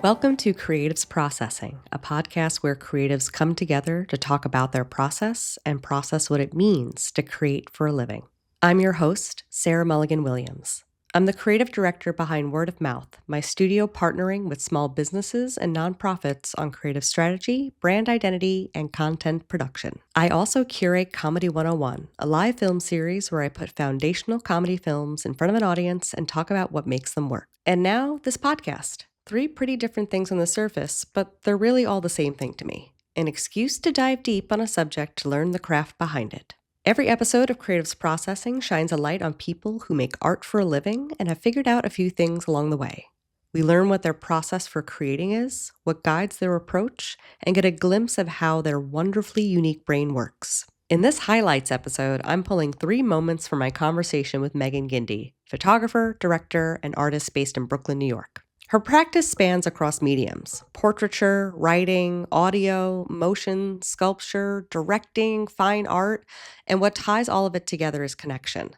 Welcome to Creatives Processing, a podcast where creatives come together to talk about their process and process what it means to create for a living. I'm your host, Sarah Mulligan Williams. I'm the creative director behind Word of Mouth, my studio partnering with small businesses and nonprofits on creative strategy, brand identity, and content production. I also curate Comedy 101, a live film series where I put foundational comedy films in front of an audience and talk about what makes them work. And now, this podcast. Three pretty different things on the surface, but they're really all the same thing to me. An excuse to dive deep on a subject to learn the craft behind it. Every episode of Creatives Processing shines a light on people who make art for a living and have figured out a few things along the way. We learn what their process for creating is, what guides their approach, and get a glimpse of how their wonderfully unique brain works. In this highlights episode, I'm pulling 3 moments from my conversation with Maegan Gindi, photographer, director, and artist based in Brooklyn, New York. Her practice spans across mediums: portraiture, writing, audio, motion, sculpture, directing, fine art, and what ties all of it together is connection.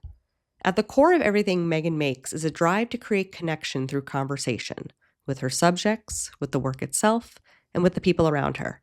At the core of everything Maegan makes is a drive to create connection through conversation, with her subjects, with the work itself, and with the people around her.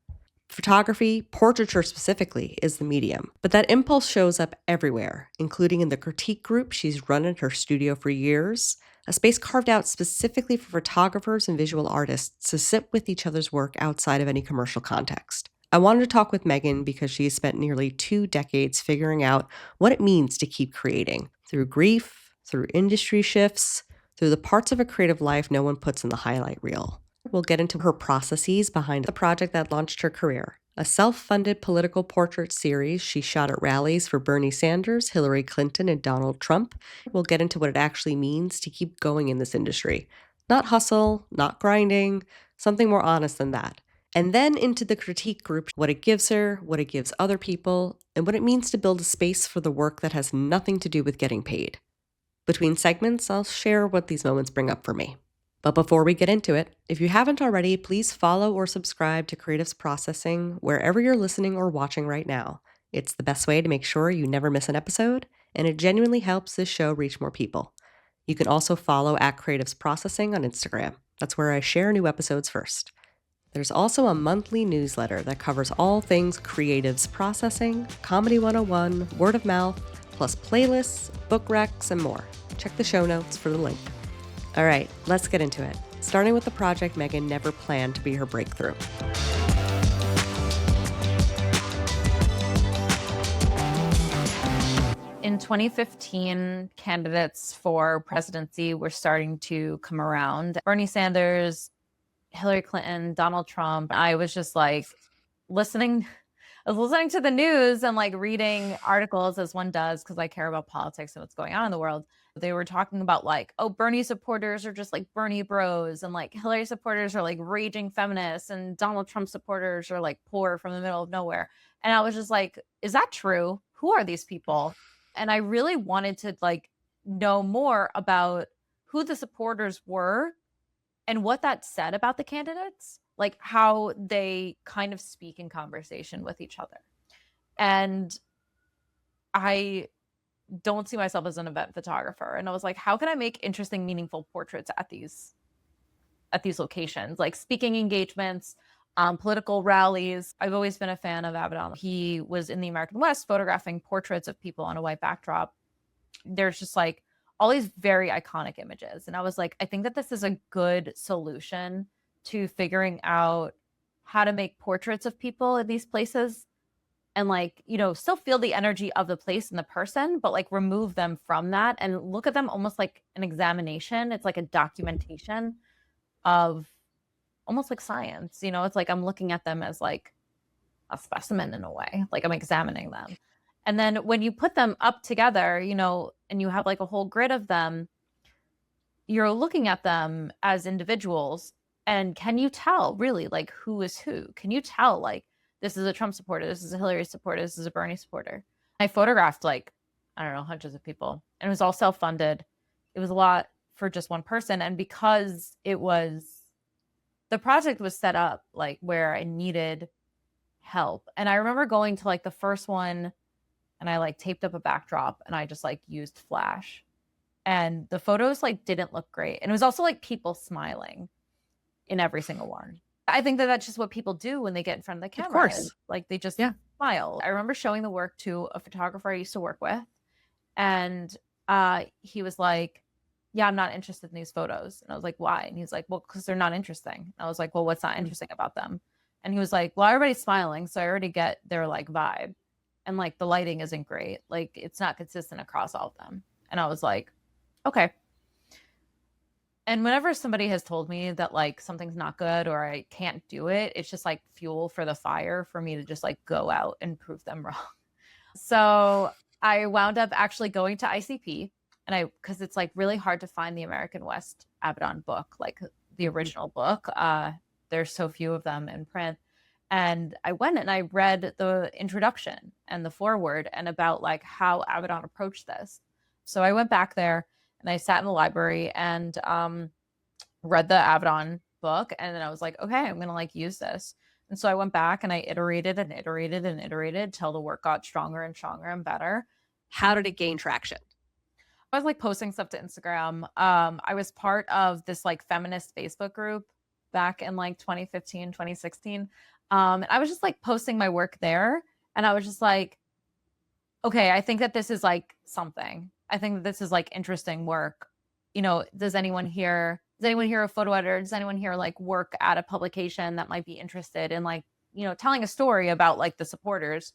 Photography, portraiture specifically, is the medium, but that impulse shows up everywhere, including in the critique group she's run in her studio for years, a space carved out specifically for photographers and visual artists to sit with each other's work outside of any commercial context. I wanted to talk with Maegan because she has spent nearly 2 decades figuring out what it means to keep creating, through grief, through industry shifts, through the parts of a creative life no one puts in the highlight reel. We'll get into her processes behind the project that launched her career, a self-funded political portrait series she shot at rallies for Bernie Sanders, Hillary Clinton, and Donald Trump. We'll get into what it actually means to keep going in this industry. Not hustle, not grinding, something more honest than that. And then into the critique group, what it gives her, what it gives other people, and what it means to build a space for the work that has nothing to do with getting paid. Between segments, I'll share what these moments bring up for me. But before we get into it, if you haven't already, please follow or subscribe to Creatives Processing wherever you're listening or watching right now. It's the best way to make sure you never miss an episode, and it genuinely helps this show reach more people. You can also follow at Creatives Processing on Instagram. That's where I share new episodes first. There's also a monthly newsletter that covers all things Creatives Processing, Comedy 101, Word of Mouth, plus playlists, book recs, and more. Check the show notes for the link. All right, let's get into it. Starting with the project Maegan never planned to be her breakthrough. In 2015, candidates for presidency were starting to come around. Bernie Sanders, Hillary Clinton, Donald Trump. I was just like listening to the news and like reading articles as one does, because I care about politics and what's going on in the world. They were talking about like, oh, Bernie supporters are just like Bernie bros, and like Hillary supporters are like raging feminists, and Donald Trump supporters are like poor from the middle of nowhere. And I was just like, is that true? Who are these people? And I really wanted to like know more about who the supporters were and what that said about the candidates, like how they kind of speak in conversation with each other. And I don't see myself as an event photographer. And I was like, how can I make interesting, meaningful portraits at these locations, like speaking engagements, political rallies. I've always been a fan of Avedon. He was in the American West photographing portraits of people on a white backdrop. There's just like all these very iconic images. And I was like, I think that this is a good solution to figuring out how to make portraits of people in these places and like, you know, still feel the energy of the place and the person, but like remove them from that and look at them almost like an examination. It's like a documentation of almost like science, you know, it's like I'm looking at them as like a specimen in a way, like I'm examining them. And then when you put them up together, you know, and you have like a whole grid of them, you're looking at them as individuals. And can you tell really like who is who? Can you tell like this is a Trump supporter, this is a Hillary supporter, this is a Bernie supporter? I photographed like, I don't know, hundreds of people, and it was all self-funded. It was a lot for just one person. And because the project was set up like where I needed help. And I remember going to like the first one and I like taped up a backdrop and I just like used flash. And the photos like didn't look great. And it was also like people smiling. in every single one. I think that that's just what people do when they get in front of the camera. Of course. Like they just Yeah. smile. I remember showing the work to a photographer I used to work with, and he was like, yeah, I'm not interested in these photos. And I was like, why? And he's like, well, because they're not interesting. And I was like, well, what's not interesting about them? And he was like, well, everybody's smiling, so I already get their like vibe. And like the lighting isn't great. Like it's not consistent across all of them. And I was like, okay. And whenever somebody has told me that like something's not good or I can't do it, it's just like fuel for the fire for me to just like go out and prove them wrong. So I wound up actually going to ICP, and because it's like really hard to find the American West Avedon book, like the original book. There's so few of them in print. And I went and I read the introduction and the foreword and about like how Avedon approached this. So I went back there and I sat in the library and read the Avedon book. And then I was like, okay, I'm going to like use this. And so I went back and I iterated and iterated and iterated till the work got stronger and stronger and better. How did it gain traction? I was like posting stuff to Instagram. I was part of this like feminist Facebook group back in like 2015, 2016. And I was just like posting my work there. And I was just like, okay, I think that this is like something. I think that this is like interesting work. You know, does anyone here a photo editor? Does anyone here like work at a publication that might be interested in like, you know, telling a story about like the supporters?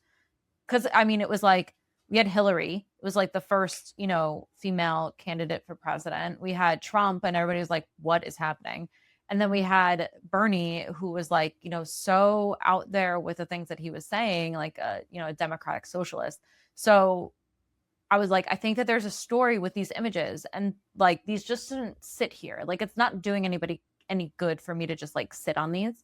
Because I mean, it was like we had Hillary. It was like the first, you know, female candidate for president. We had Trump, and everybody was like, what is happening? And then we had Bernie, who was like, you know, so out there with the things that he was saying, like, you know, a democratic socialist. So I was like, I think that there's a story with these images, and like these just didn't sit here. Like it's not doing anybody any good for me to just like sit on these.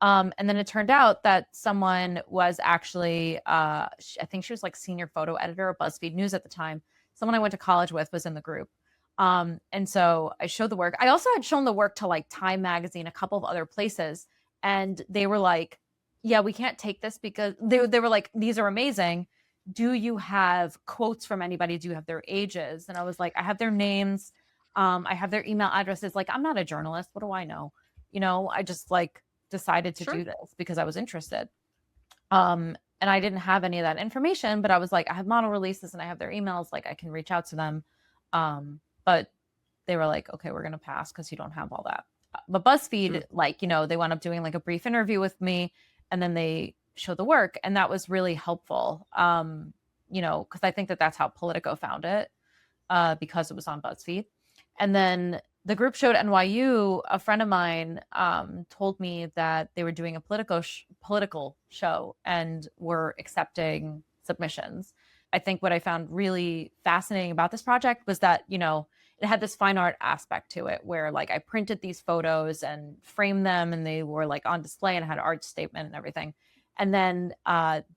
And then it turned out that someone was actually, I think she was like senior photo editor at BuzzFeed News at the time. Someone I went to college with was in the group. And so I showed the work. I also had shown the work to like Time Magazine, a couple of other places. And they were like, yeah, we can't take this because they were like, these are amazing. Do you have quotes from anybody? Do you have their ages? And I was like, I have their names. I have their email addresses. Like, I'm not a journalist. What do I know? You know, I just like decided to do this because I was interested. And I didn't have any of that information, but I was like, I have model releases and I have their emails. Like I can reach out to them. But they were like, okay, we're going to pass because you don't have all that. But BuzzFeed, like, you know, they wound up doing like a brief interview with me, and then they showed the work. And that was really helpful, you know, because I think that that's how Politico found it, because it was on BuzzFeed. And then the group showed NYU. A friend of mine told me that they were doing a political show and were accepting submissions. I think what I found really fascinating about this project was that, you know, it had this fine art aspect to it where like I printed these photos and framed them, and they were like on display and had an art statement and everything. And then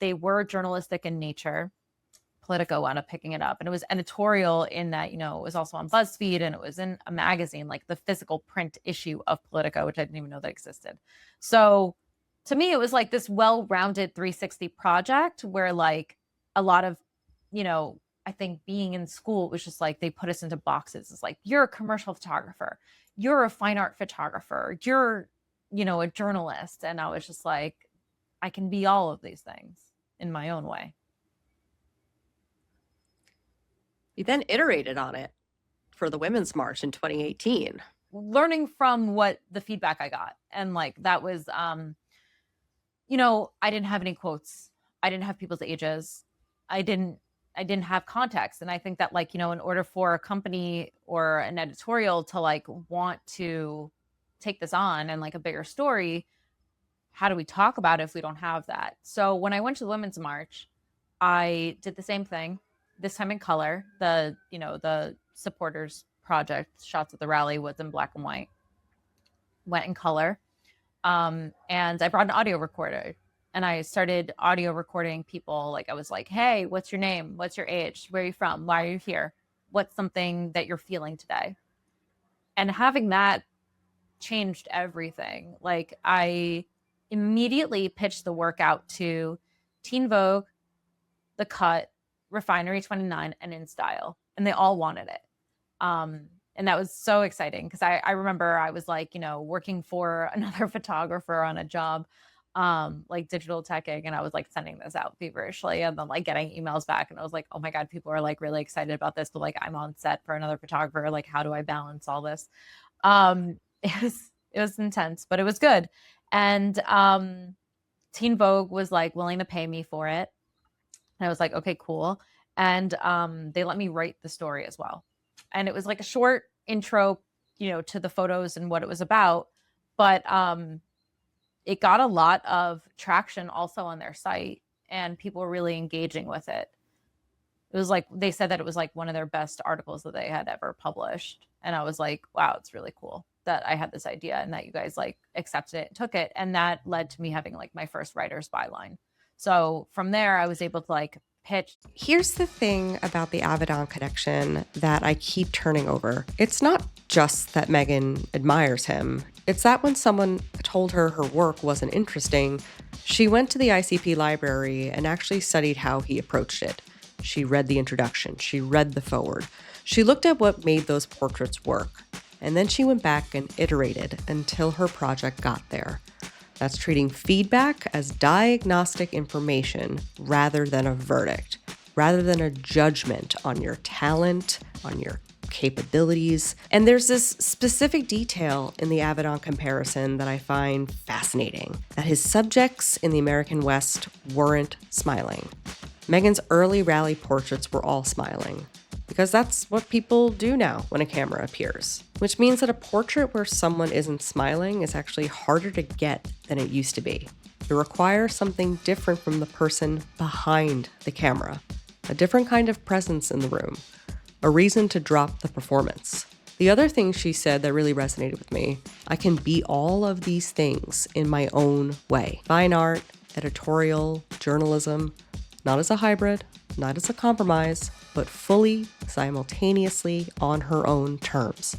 they were journalistic in nature. Politico wound up picking it up, and it was editorial in that, you know, it was also on BuzzFeed and it was in a magazine, like the physical print issue of Politico, which I didn't even know that existed. So to me, it was like this well-rounded 360 project where like a lot of, you know, I think being in school, it was just like they put us into boxes. It's like, you're a commercial photographer, you're a fine art photographer, you're, you know, a journalist. And I was just like, I can be all of these things in my own way. You then iterated on it for the Women's March in 2018. Learning from what the feedback I got. And like, that was, you know, I didn't have any quotes. I didn't have people's ages. I didn't have context. And I think that like, you know, in order for a company or an editorial to like want to take this on and like a bigger story, how do we talk about it if we don't have that? So when I went to the Women's March, I did the same thing, this time in color. The, you know, the supporters project shots at the rally was in black and white, went in color. And I brought an audio recorder. And I started audio recording people. Like I was like, hey, what's your name? What's your age? Where are you from? Why are you here? What's something that you're feeling today? And having that changed everything. Like I immediately pitched the work out to Teen Vogue, The Cut, Refinery 29, and In Style. And they all wanted it. And that was so exciting because I remember I was like, working for another photographer on a job, like digital teching, and I was like sending this out feverishly and then like getting emails back. And I was like, oh my God, people are like really excited about this, but like I'm on set for another photographer. Like, how do I balance all this? It was intense, but it was good. And Teen Vogue was like willing to pay me for it. And I was like, okay, cool. And they let me write the story as well. And it was like a short intro, to the photos and what it was about. But it got a lot of traction also on their site, and people were really engaging with it. It was like, they said that it was like one of their best articles that they had ever published. And I was like, wow, it's really cool that I had this idea and that you guys like accepted it, took it. And that led to me having like my first writer's byline. So from there, I was able to like pitch. Here's the thing about the Avedon Connection that I keep turning over. It's not just that Maegan admires him. It's that when someone told her her work wasn't interesting, she went to the ICP library and actually studied how he approached it. She read the introduction. She read the foreword. She looked at what made those portraits work. And then she went back and iterated until her project got there. That's treating feedback as diagnostic information rather than a verdict, rather than a judgment on your talent, on your capabilities. And there's this specific detail in the Avedon comparison that I find fascinating, that his subjects in the American West weren't smiling. Maegan's early rally portraits were all smiling, because that's what people do now when a camera appears, which means that a portrait where someone isn't smiling is actually harder to get than it used to be. It requires something different from the person behind the camera, a different kind of presence in the room, a reason to drop the performance. The other thing she said that really resonated with me, I can be all of these things in my own way. Fine art, editorial, journalism, not as a hybrid, not as a compromise, but fully, simultaneously on her own terms.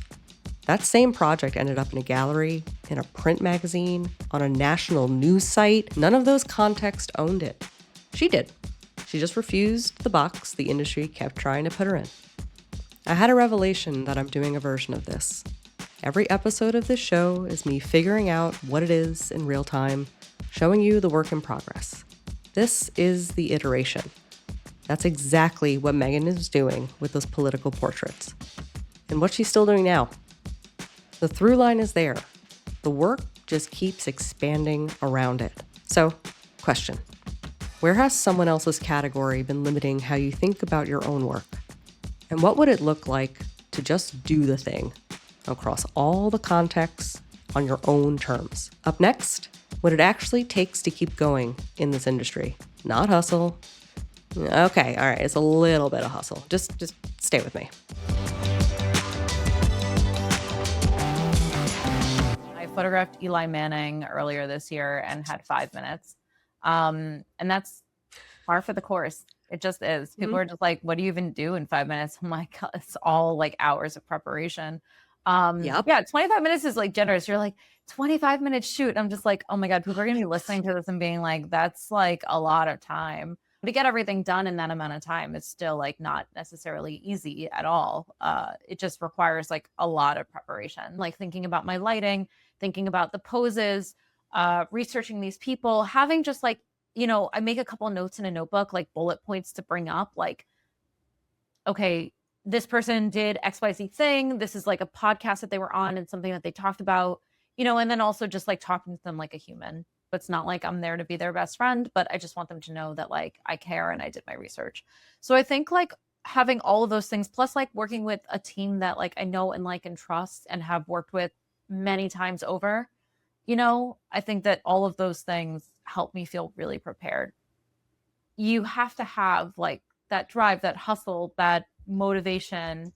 That same project ended up in a gallery, in a print magazine, on a national news site. None of those contexts owned it. She did. She just refused the box the industry kept trying to put her in. I had a revelation that I'm doing a version of this. Every episode of this show is me figuring out what it is in real time, showing you the work in progress. This is the iteration. That's exactly what Maegan is doing with those political portraits. And what she's still doing now. The through line is there. The work just keeps expanding around it. So, question. Where has someone else's category been limiting how you think about your own work? And what would it look like to just do the thing across all the contexts on your own terms? Up next, what it actually takes to keep going in this industry. Not hustle. Okay, all right, it's a little bit of hustle. Just stay with me. I photographed Eli Manning earlier this year and had 5 minutes. And that's par for the course. It just is. People are just like, what do you even do in 5 minutes? I'm like, it's all like hours of preparation. Yep. Yeah, 25 minutes is like generous. You're like, 25 minutes shoot. I'm just like, oh my God, people are going to be listening to this and being like, that's like a lot of time. To get everything done in that amount of time, it's still like not necessarily easy at all. It just requires like a lot of preparation, like thinking about my lighting, thinking about the poses, researching these people, having just like, I make a couple of notes in a notebook, like bullet points to bring up, like, okay, this person did XYZ thing. This is like a podcast that they were on and something that they talked about, and then also just like talking to them like a human. But it's not like I'm there to be their best friend, but I just want them to know that like I care and I did my research. So I think like having all of those things, plus like working with a team that like I know and like and trust and have worked with many times over, I think that all of those things help me feel really prepared. You have to have like that drive, that hustle, that motivation,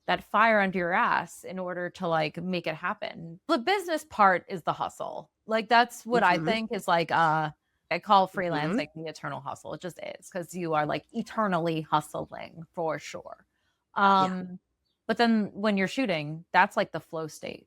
that fire under your ass in order to like make it happen. The business part is the hustle. Like that's what I think is like I call freelance like the eternal hustle. It just is, because you are like eternally hustling for sure. But then when you're shooting, that's like the flow state.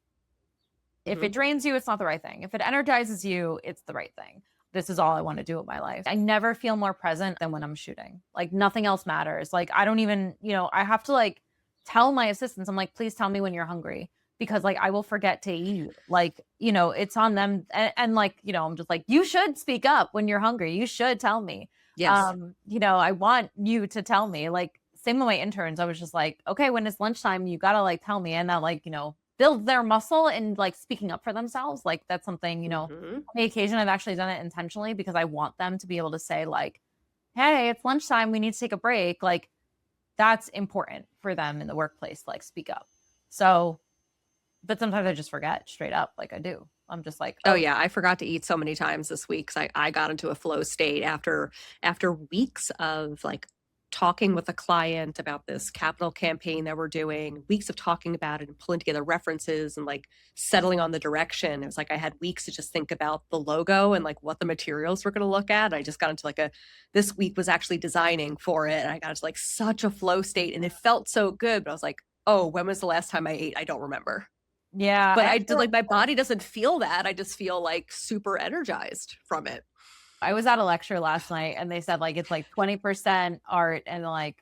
If it drains you, it's not the right thing. If it energizes you, it's the right thing. This is all I want to do with my life. I never feel more present than when I'm shooting. Like nothing else matters. Like I don't even, I have to like tell my assistants, I'm like, please tell me when you're hungry, because like I will forget to eat. Like, you know, it's on them. And like, you know, I'm just like, you should speak up when you're hungry. You should tell me. Yes. You know, I want you to tell me. Like, same with my interns. I was just like, okay, when it's lunchtime, you gotta like tell me, and that, like, you know, build their muscle and like speaking up for themselves. Like, that's something, you know, on the occasion I've actually done it intentionally, because I want them to be able to say like, hey, it's lunchtime, we need to take a break. Like, that's important for them in the workplace, like speak up. So, but sometimes I just forget straight up, like I do. I'm just like, Oh yeah, I forgot to eat so many times this week because I got into a flow state after weeks of like talking with a client about this capital campaign that we're doing, weeks of talking about it and pulling together references and like settling on the direction. It was like I had weeks to just think about the logo and like what the materials we're going to look at. I just got into like this week was actually designing for it, and I got into like such a flow state, and it felt so good. But I was like, oh, when was the last time I ate? I don't remember. yeah. But I did, like, my body doesn't feel that. I just feel like super energized from it. I was at a lecture last night, and they said like it's like 20% art and like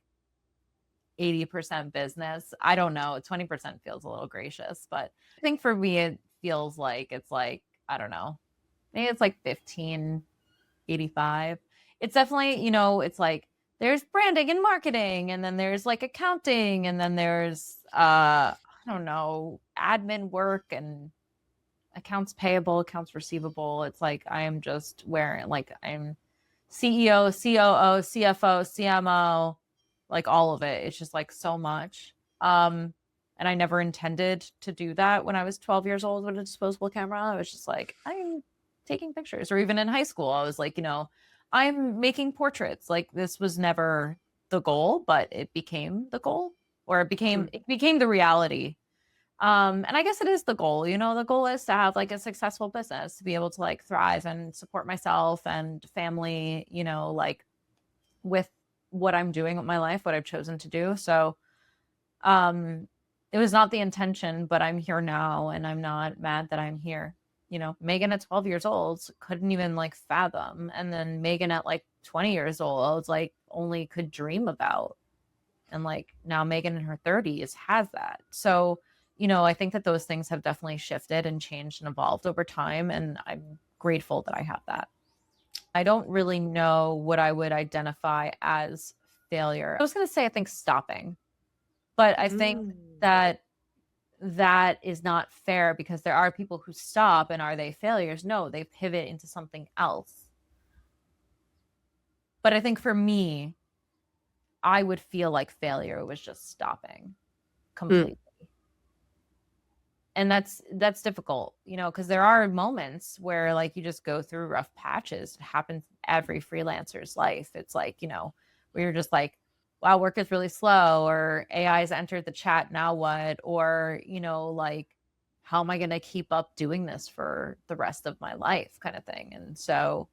80% business. I don't know. 20% feels a little gracious, but I think for me it feels like it's like, I don't know. Maybe it's like 1585. It's definitely, you know, it's like there's branding and marketing, and then there's like accounting, and then there's I don't know, admin work and accounts payable, accounts receivable. It's like I am just wearing, like, I'm CEO, COO, CFO, CMO, like all of it. It's just like so much. And I never intended to do that when I was 12 years old with a disposable camera. I was just like, I'm taking pictures. Or even in high school, I was like, you know, I'm making portraits. Like, this was never the goal, but it became the goal, or it became the reality. And I guess it is the goal. You know, the goal is to have like a successful business, to be able to like thrive and support myself and family, you know, like with what I'm doing with my life, what I've chosen to do. So it was not the intention, but I'm here now, and I'm not mad that I'm here. You know, Maegan at 12 years old couldn't even like fathom. And then Maegan at like 20 years old, like only could dream about. And like now Maegan in her 30s has that. So, you know, I think that those things have definitely shifted and changed and evolved over time. And I'm grateful that I have that. I don't really know what I would identify as failure. I was going to say, I think stopping, but I think that is not fair, because there are people who stop, and are they failures? No, they pivot into something else. But I think for me, I would feel like failure was just stopping completely. And that's difficult, you know, because there are moments where like you just go through rough patches. It happens every freelancer's life. It's like, you know, where you're just like, wow, work is really slow, or AI has entered the chat, now what? Or, you know, like, how am I going to keep up doing this for the rest of my life, kind of thing. And so,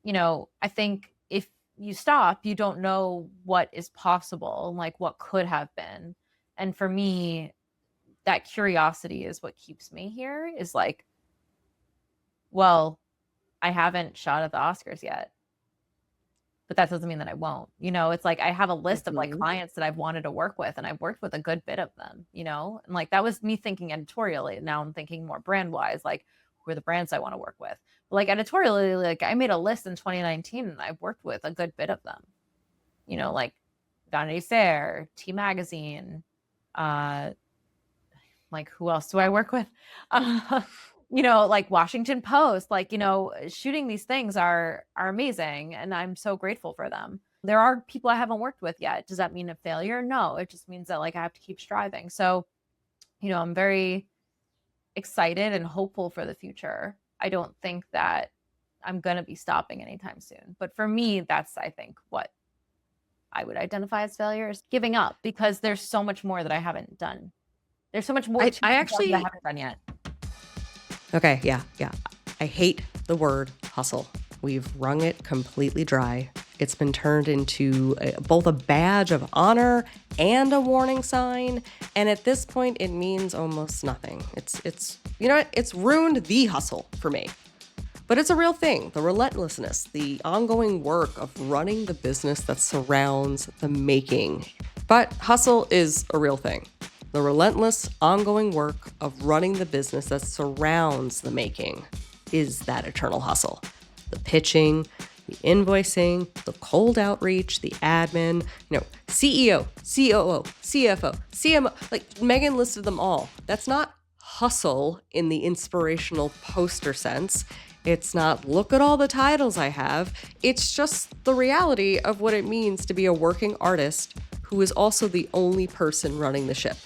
you know, I think if you stop, you don't know what is possible, like what could have been. And for me, that curiosity is what keeps me here, is like, well, I haven't shot at the Oscars yet, but that doesn't mean that I won't. You know, it's like I have a list of like clients that I've wanted to work with, and I've worked with a good bit of them, you know, and like that was me thinking editorially. Now I'm thinking more brand wise, like who are the brands I want to work with. But like editorially, like I made a list in 2019 and I've worked with a good bit of them, you know, like Vanity Fair, T Magazine, like who else do I work with? You know, like Washington Post, like, you know, shooting these things are amazing, and I'm so grateful for them. There are people I haven't worked with yet. Does that mean a failure? No, it just means that like I have to keep striving. So, you know, I'm very excited and hopeful for the future. I don't think that I'm going to be stopping anytime soon. But for me, that's, I think, what I would identify as failure, is giving up, because there's so much more that I haven't done. There's so much more I actually I haven't done yet. Okay, yeah. I hate the word hustle. We've wrung it completely dry. It's been turned into both a badge of honor and a warning sign. And at this point, it means almost nothing. It's you know what? It's ruined the hustle for me. But it's a real thing, the relentlessness, the ongoing work of running the business that surrounds the making. But hustle is a real thing. The relentless, ongoing work of running the business that surrounds the making is that eternal hustle. The pitching, the invoicing, the cold outreach, the admin, CEO, COO, CFO, CMO, like Maegan listed them all. That's not hustle in the inspirational poster sense. It's not, look at all the titles I have. It's just the reality of what it means to be a working artist who is also the only person running the ship.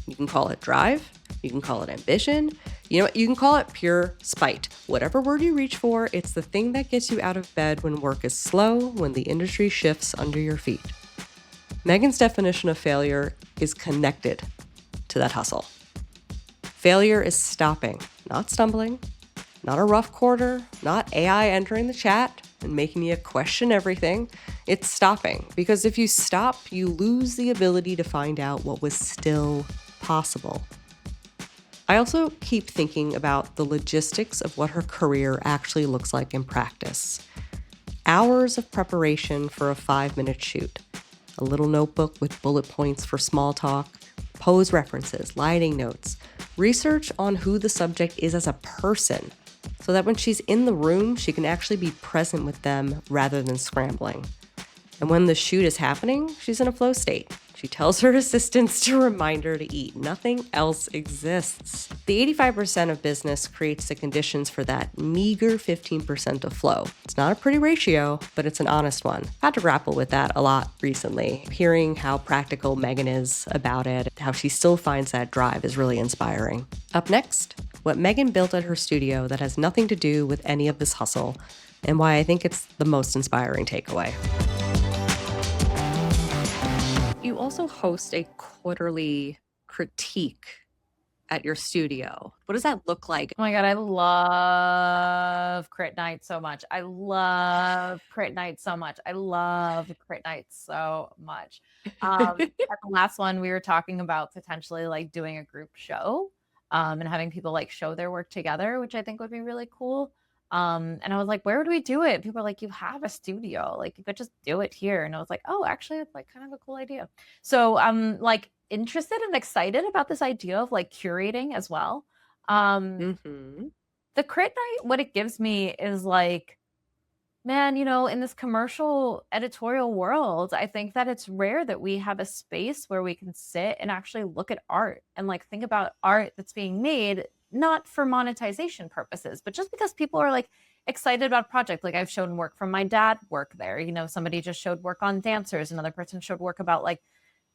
You can call it drive, you can call it ambition, you can call it pure spite. Whatever word you reach for, it's the thing that gets you out of bed when work is slow, when the industry shifts under your feet. Maegan's definition of failure is connected to that hustle. Failure is stopping, not stumbling, not a rough quarter, not AI entering the chat and making you question everything. It's stopping, because if you stop, you lose the ability to find out what was still possible. I also keep thinking about the logistics of what her career actually looks like in practice. Hours of preparation for a 5-minute shoot, a little notebook with bullet points for small talk, pose references, lighting notes, research on who the subject is as a person, so that when she's in the room, she can actually be present with them rather than scrambling. And when the shoot is happening, she's in a flow state. She tells her assistants to remind her to eat. Nothing else exists. The 85% of business creates the conditions for that meager 15% of flow. It's not a pretty ratio, but it's an honest one. I've had to grapple with that a lot recently. Hearing how practical Maegan is about it, how she still finds that drive is really inspiring. Up next, what Maegan built at her studio that has nothing to do with any of this hustle, and why I think it's the most inspiring takeaway. You also host a quarterly critique at your studio. What does that look like? Oh my God, I love crit night so much. I love crit night so much. At the last one, we were talking about potentially like doing a group show and having people like show their work together, which I think would be really cool. And I was like, where would we do it? People are like, you have a studio, like you could just do it here. And I was like, oh, actually, it's like kind of a cool idea. So I'm like interested and excited about this idea of like curating as well. The crit night, what it gives me is like, man, in this commercial editorial world, I think that it's rare that we have a space where we can sit and actually look at art and like think about art that's being made, not for monetization purposes, but just because people are like excited about a project. Like I've shown work from my dad work there. Somebody just showed work on dancers. Another person showed work about like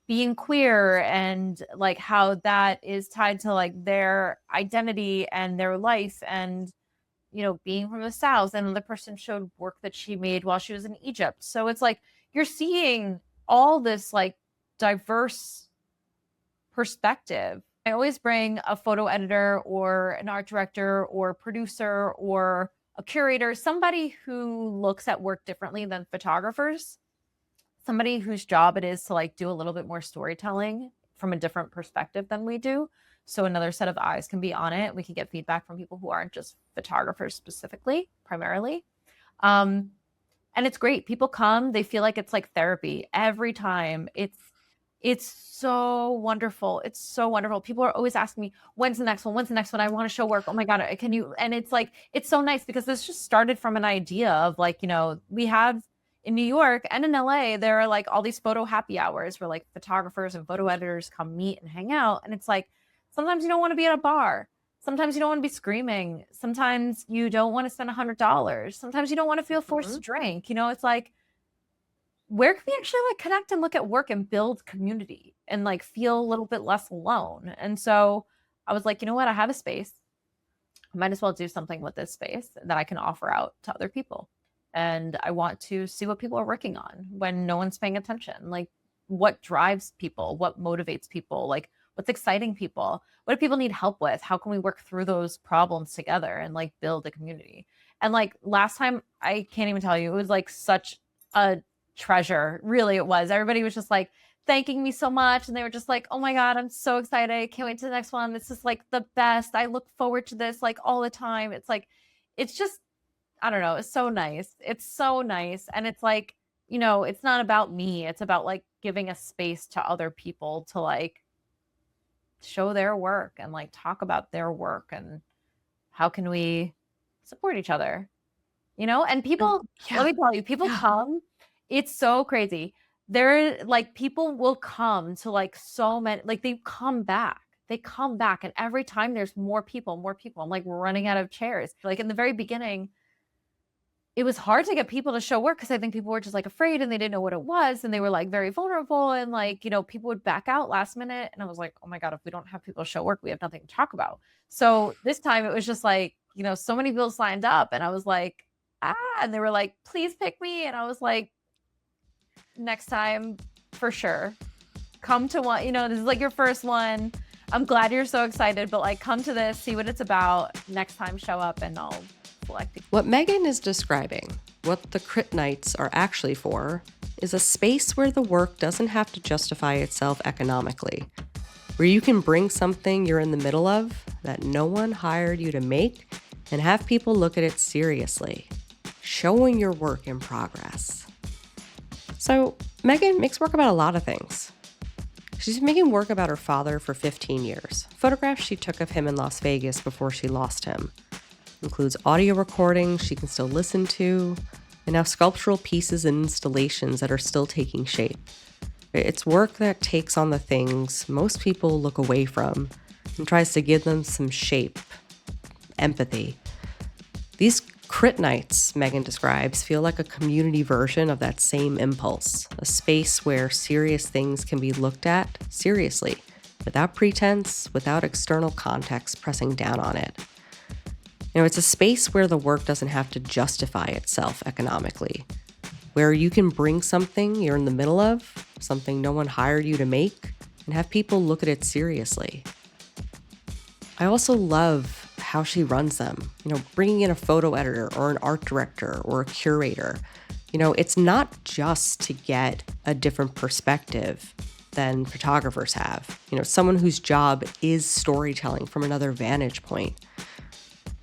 being queer and like how that is tied to like their identity and their life and being from the South. And another person showed work that she made while she was in Egypt. So it's like you're seeing all this like diverse perspective. I always bring a photo editor or an art director or producer or a curator, somebody who looks at work differently than photographers, somebody whose job it is to like do a little bit more storytelling from a different perspective than we do. So another set of eyes can be on it. We can get feedback from people who aren't just photographers specifically, primarily. And it's great. People come, they feel like it's like therapy every time. It's so wonderful. It's so wonderful. People are always asking me, when's the next one? When's the next one? I want to show work. Oh my God, can you? And it's like, it's so nice because this just started from an idea of like, we have in New York and in LA, there are like all these photo happy hours where like photographers and photo editors come meet and hang out. And it's like, sometimes you don't want to be at a bar. Sometimes you don't want to be screaming. Sometimes you don't want to spend $100. Sometimes you don't want to feel forced to drink. It's like, where can we actually like connect and look at work and build community and like feel a little bit less alone? And so I was like, you know what? I have a space. I might as well do something with this space that I can offer out to other people. And I want to see what people are working on when no one's paying attention. Like what drives people, what motivates people, like what's exciting people, what do people need help with? How can we work through those problems together and like build a community? And like last time, I can't even tell you, it was like such a treasure. Really, it was. Everybody was just like thanking me so much. And they were just like, oh my God, I'm so excited. Can't wait to the next one. This is like the best. I look forward to this like all the time. It's like, it's just I don't know, it's so nice. It's so nice. And it's like, you know, it's not about me. It's about like giving a space to other people to like show their work and like talk about their work and how can we support each other, you know? And people, let me tell you, people come, it's so crazy. There, like, people will come to like so many, like they come back. They come back, and every time there's more people, more people. I'm like running out of chairs. Like in the very beginning, it was hard to get people to show work because I think people were just like afraid and they didn't know what it was. And they were like very vulnerable. And like, you know, people would back out last minute. And I was like, oh my God, if we don't have people show work, we have nothing to talk about. So this time it was just like, you know, so many people signed up and I was like, and they were like, please pick me. And I was like, next time for sure. Come to one, you know, this is like your first one. I'm glad you're so excited, but like come to this, see what it's about. Next time show up and I'll select. What Maegan is describing, what the crit nights are actually for, is a space where the work doesn't have to justify itself economically, where you can bring something you're in the middle of that no one hired you to make and have people look at it seriously, showing your work in progress. So Maegan makes work about a lot of things. She's been making work about her father for 15 years, photographs she took of him in Las Vegas before she lost him. Includes audio recordings she can still listen to, and now sculptural pieces and installations that are still taking shape. It's work that takes on the things most people look away from and tries to give them some shape, empathy. These crit nights, Maegan describes, feel like a community version of that same impulse, a space where serious things can be looked at seriously, without pretense, without external context pressing down on it. You know, it's a space where the work doesn't have to justify itself economically, where you can bring something you're in the middle of, something no one hired you to make, and have people look at it seriously. I also love how she runs them, you know, bringing in a photo editor or an art director or a curator. You know, it's not just to get a different perspective than photographers have, you know, someone whose job is storytelling from another vantage point.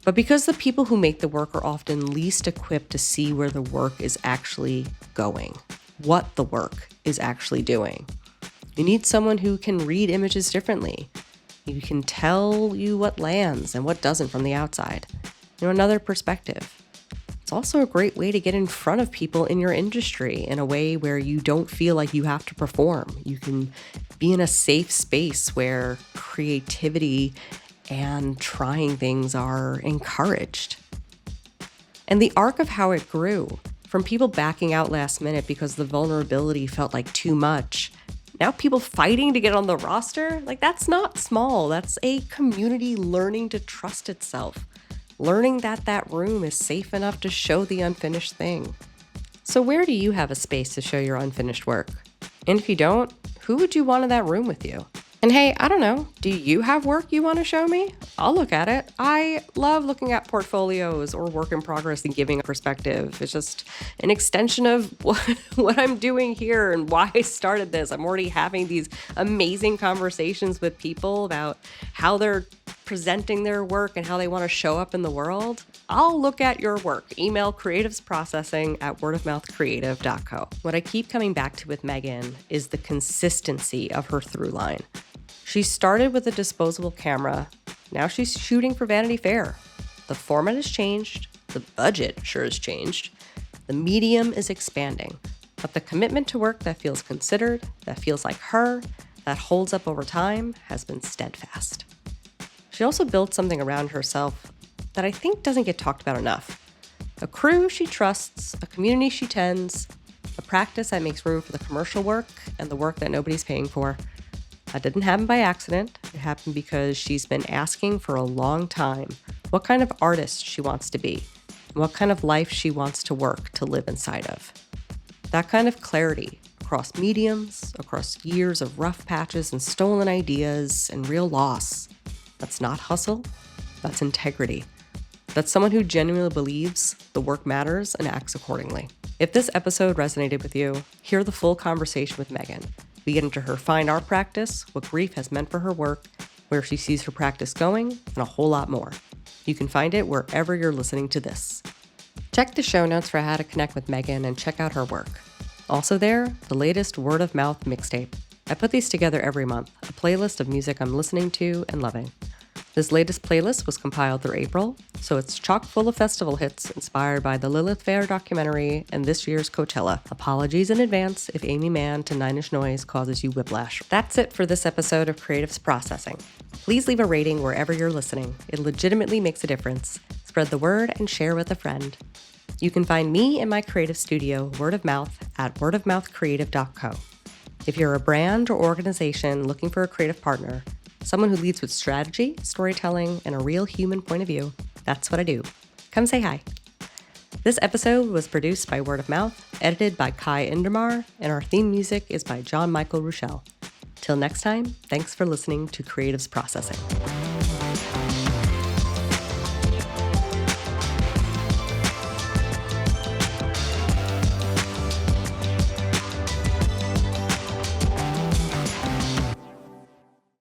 But because the people who make the work are often least equipped to see where the work is actually going, what the work is actually doing, you need someone who can read images differently. You can tell you what lands and what doesn't from the outside. You know, another perspective. It's also a great way to get in front of people in your industry in a way where you don't feel like you have to perform. You can be in a safe space where creativity and trying things are encouraged. And the arc of how it grew, from people backing out last minute because the vulnerability felt like too much, now people fighting to get on the roster, like that's not small. That's a community learning to trust itself, learning that that room is safe enough to show the unfinished thing. So where do you have a space to show your unfinished work? And if you don't, who would you want in that room with you? And hey, I don't know, do you have work you want to show me? I'll look at it. I love looking at portfolios or work in progress and giving a perspective. It's just an extension of what I'm doing here and why I started this. I'm already having these amazing conversations with people about how they're presenting their work and how they want to show up in the world. I'll look at your work. Email creativesprocessing@wordofmouthcreative.co. What I keep coming back to with Maegan is the consistency of her through line. She started with a disposable camera. Now she's shooting for Vanity Fair. The format has changed. The budget sure has changed. The medium is expanding. But the commitment to work that feels considered, that feels like her, that holds up over time, has been steadfast. She also built something around herself that I think doesn't get talked about enough. A crew she trusts, a community she tends, a practice that makes room for the commercial work and the work that nobody's paying for. That didn't happen by accident. It happened because she's been asking for a long time what kind of artist she wants to be, and what kind of life she wants to work to live inside of. That kind of clarity across mediums, across years of rough patches and stolen ideas and real loss. That's not hustle, that's integrity. That's someone who genuinely believes the work matters and acts accordingly. If this episode resonated with you, hear the full conversation with Maegan. We get into her fine art practice, what grief has meant for her work, where she sees her practice going, and a whole lot more. You can find it wherever you're listening to this. Check the show notes for how to connect with Maegan and check out her work. Also there, the latest word of mouth mixtape. I put these together every month, a playlist of music I'm listening to and loving. This latest playlist was compiled through April, so it's chock full of festival hits inspired by the Lilith Fair documentary and this year's Coachella. Apologies in advance if Amy Mann to Nine Inch Noise causes you whiplash. That's it for this episode of Creatives Processing. Please leave a rating wherever you're listening. It legitimately makes a difference. Spread the word and share with a friend. You can find me and my creative studio, Word of Mouth, at wordofmouthcreative.co. If you're a brand or organization looking for a creative partner, someone who leads with strategy, storytelling, and a real human point of view, that's what I do. Come say hi. This episode was produced by Word of Mouth, edited by Kai Indermar, and our theme music is by John Michael Ruschel. Till next time, thanks for listening to Creatives Processing.